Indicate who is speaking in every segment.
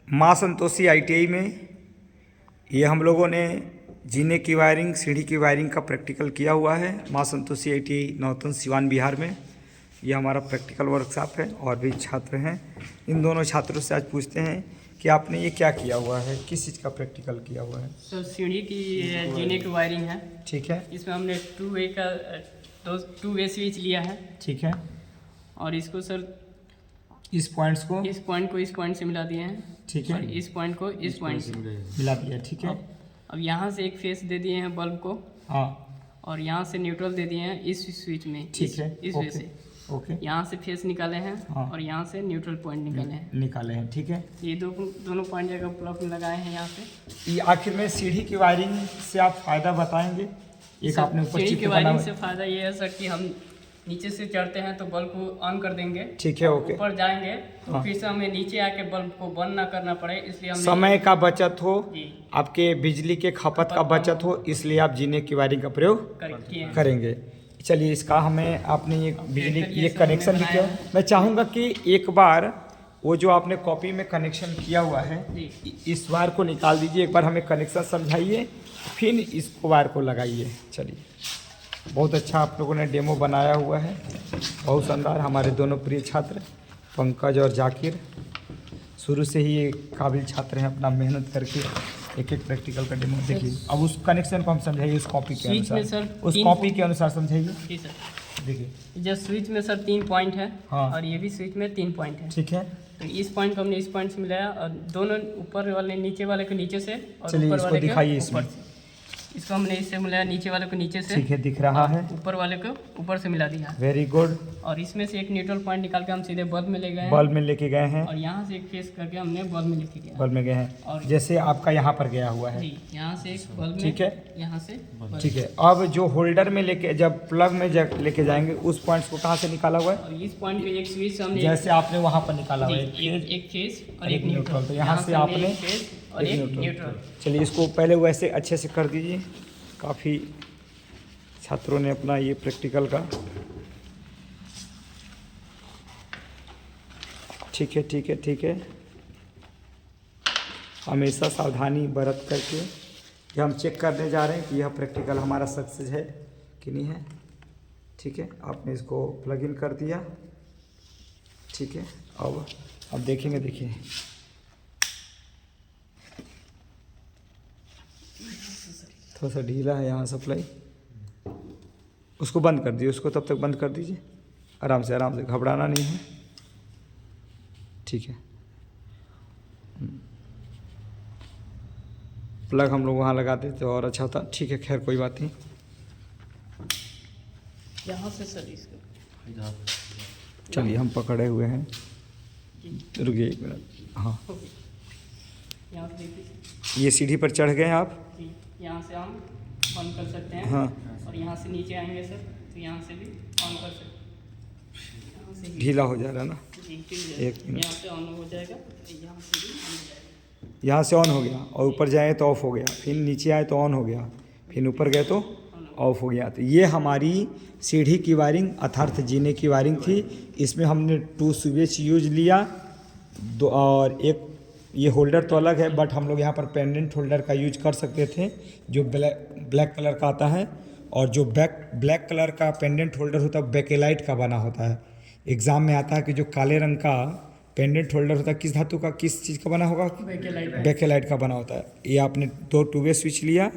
Speaker 1: माँ संतोषी ITI में ये हम लोगों ने जीने की वायरिंग, सीढ़ी की वायरिंग का प्रैक्टिकल किया हुआ है। माँ संतोषी ITI नौतन सिवान बिहार में ये हमारा प्रैक्टिकल वर्कशॉप है और भी छात्र हैं। इन दोनों छात्रों से आज पूछते हैं कि आपने ये क्या किया हुआ है, किस चीज़ का प्रैक्टिकल किया हुआ है।
Speaker 2: सर सीढ़ी की जीने की वायरिंग है।
Speaker 1: ठीक है।
Speaker 2: इसमें हमने 2 वे स्विच लिया है।
Speaker 1: ठीक है।
Speaker 2: और इसको सर
Speaker 1: इस पॉइंट को
Speaker 2: इस पॉइंट से मिला दिए हैं।
Speaker 1: ठीक है।
Speaker 2: और इस पॉइंट को इस पॉइंट से
Speaker 1: मिला दिया। ठीक है।
Speaker 2: अब यहाँ से एक फेस दे दिए हैं बल्ब को।
Speaker 1: हाँ। और
Speaker 2: यहाँ से न्यूट्रल दे दिए हैं इस स्विच में।
Speaker 1: ठीक है।
Speaker 2: इस वे से
Speaker 1: ओके।
Speaker 2: यहाँ से फेस निकाले हैं।
Speaker 1: हाँ।
Speaker 2: और यहाँ से न्यूट्रल पॉइंट निकाले हैं।
Speaker 1: ठीक है।
Speaker 2: ये दोनों पॉइंट जगह प्लग में लगाए हैं यहाँ से।
Speaker 1: ये आखिर में सीढ़ी की वायरिंग से आप फायदा बताएंगे। एक आपने ऊपर
Speaker 2: सीढ़ी की वायरिंग से फायदा ये है सर कि हम नीचे से चढ़ते हैं तो बल्ब को ऑन कर देंगे।
Speaker 1: ठीक है। ओके।
Speaker 2: ऊपर जाएंगे तो
Speaker 1: हाँ।
Speaker 2: फिर से हमें नीचे आके बल्ब को बंद ना करना पड़े, इसलिए हमने
Speaker 1: समय का बचत हो, आपके बिजली के खपत का बचत हो, इसलिए आप जीने की वायरिंग का प्रयोग करेंगे। चलिए, इसका हमें आपने ये बिजली ये कनेक्शन भी किया। मैं चाहूँगा कि एक बार वो जो आपने कॉपी में कनेक्शन किया हुआ है इस वायर को निकाल दीजिए, एक बार हमें कनेक्शन समझाइए, फिर इस वायर को लगाइए। चलिए, बहुत अच्छा आप लोगों ने डेमो बनाया हुआ है, बहुत शानदार। हमारे दोनों प्रिय छात्र पंकज और जाकिर शुरू से ही ये काबिल छात्र हैं, अपना मेहनत करके एक एक प्रैक्टिकल का डेमो देखिए। अब उस कनेक्शन को हम समझाइए उस कॉपी के अनुसार, उस कॉपी के अनुसार समझाइए। देखिए,
Speaker 2: जो स्विच में सर 3 पॉइंट है।
Speaker 1: हाँ।
Speaker 2: और ये भी स्विच में 3 पॉइंट है।
Speaker 1: ठीक है।
Speaker 2: तो इस पॉइंट को हमने इस पॉइंट से मिलाया और दोनों ऊपर वाले नीचे वाले को नीचे से और
Speaker 1: चलिए,
Speaker 2: ऊपर
Speaker 1: इसको
Speaker 2: वाले
Speaker 1: दिखाइए
Speaker 2: को
Speaker 1: इसमें।
Speaker 2: ऊपर से। इसको हमने इससे मिलाया, नीचे वाले को नीचे से।
Speaker 1: ठीक है, दिख रहा है।
Speaker 2: ऊपर वाले को ऊपर से मिला दिया।
Speaker 1: Very good.
Speaker 2: और इसमें से एक न्यूट्रल पॉइंट निकाल के हम सीधे बल्ब में ले गए हैं।
Speaker 1: बल्ब में लेके गए हैं।
Speaker 2: और यहाँ से एक फेस करके हमने बल्ब में लेके गया।
Speaker 1: बल्ब में गए हैं।
Speaker 2: और
Speaker 1: जैसे आपका यहाँ पर गया हुआ है।
Speaker 2: जी, यहाँ से एक बल्ब में।
Speaker 1: ठीक है।
Speaker 2: यहाँ से
Speaker 1: ठीक है। अब जो होल्डर में लेके जब प्लग में लेके जाएंगे उस पॉइंट को कहाँ से निकाला हुआ है?
Speaker 2: और इस पॉइंट पे एक स्विच से हमने
Speaker 1: जैसे आपने वहाँ पर निकाला हुआ है
Speaker 2: एक फेस और एक न्यूट्रल।
Speaker 1: तो यहाँ से आपने
Speaker 2: एक फेस और एक न्यूट्रल।
Speaker 1: चलिए, इसको पहले वैसे अच्छे से कर दीजिए। काफ़ी छात्रों ने अपना ये प्रैक्टिकल का। ठीक है, ठीक है, ठीक है। हमेशा सावधानी बरत करके ये हम चेक करने जा रहे हैं कि यह प्रैक्टिकल हमारा सक्सेस है कि नहीं है। ठीक है, आपने इसको प्लग इन कर दिया। ठीक है, अब देखेंगे। देखिए, थोड़ा सा ढीला है यहाँ सप्लाई, उसको बंद कर दीजिए। उसको तब तक बंद कर दीजिए, आराम से घबराना नहीं है। ठीक है, प्लग हम लोग वहाँ लगा देते और अच्छा होता। ठीक है, खैर कोई बात नहीं।
Speaker 2: यहाँ से सर इसको
Speaker 1: चलिए, हम पकड़े हुए हैं। रुकिए 1 मिनट। हाँ,
Speaker 2: यहाँ से देखिए,
Speaker 1: ये सीढ़ी पर चढ़ गए हैं आप।
Speaker 2: यहाँ से हम ऑन कर सकते हैं।
Speaker 1: हाँ।
Speaker 2: और यहाँ से नीचे आएंगे सर तो यहाँ से भी ऑन कर सकते हैं।
Speaker 1: ढीला हो जा रहा है ना। एक मिनट।
Speaker 2: यहाँ से ऑन हो जाएगा, यहाँ से भी ऑन हो जाएगा।
Speaker 1: यहाँ से ऑन हो गया और ऊपर जाए तो ऑफ हो गया, फिर नीचे आए तो ऑन हो गया, फिर ऊपर गए तो ऑफ हो गया। तो ये हमारी सीढ़ी की वायरिंग अर्थात जीने की वायरिंग थी। इसमें हमने 2 स्विच यूज लिया, 2 और एक ये होल्डर तो अलग है, बट हम लोग यहाँ पर पेंडेंट होल्डर का यूज कर सकते थे जो ब्लैक कलर का आता है। और जो ब्लैक कलर का पेंडेंट होल्डर होता है बेकेलाइट का बना होता है। एग्ज़ाम में आता है कि जो काले रंग का पेंडेंट होल्डर होता है किस धातु का, किस चीज़ का बना होगा? बेकेलाइट का बना होता है। ये आपने 2 2-वे स्विच लिया,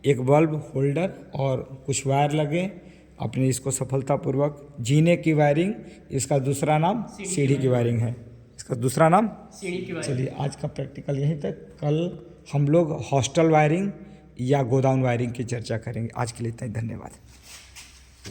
Speaker 1: एक बल्ब होल्डर और कुछ वायर लगे। आपने इसको सफलतापूर्वक जीने की वायरिंग, इसका दूसरा नाम सीढ़ी की वायरिंग है, इसका दूसरा नाम
Speaker 2: सीढ़ी की वायरिंग।
Speaker 1: चलिए, आज का प्रैक्टिकल यहीं तक। कल हम लोग हॉस्टल वायरिंग या गोडाउन वायरिंग की चर्चा करेंगे। आज के लिए इतना ही, धन्यवाद।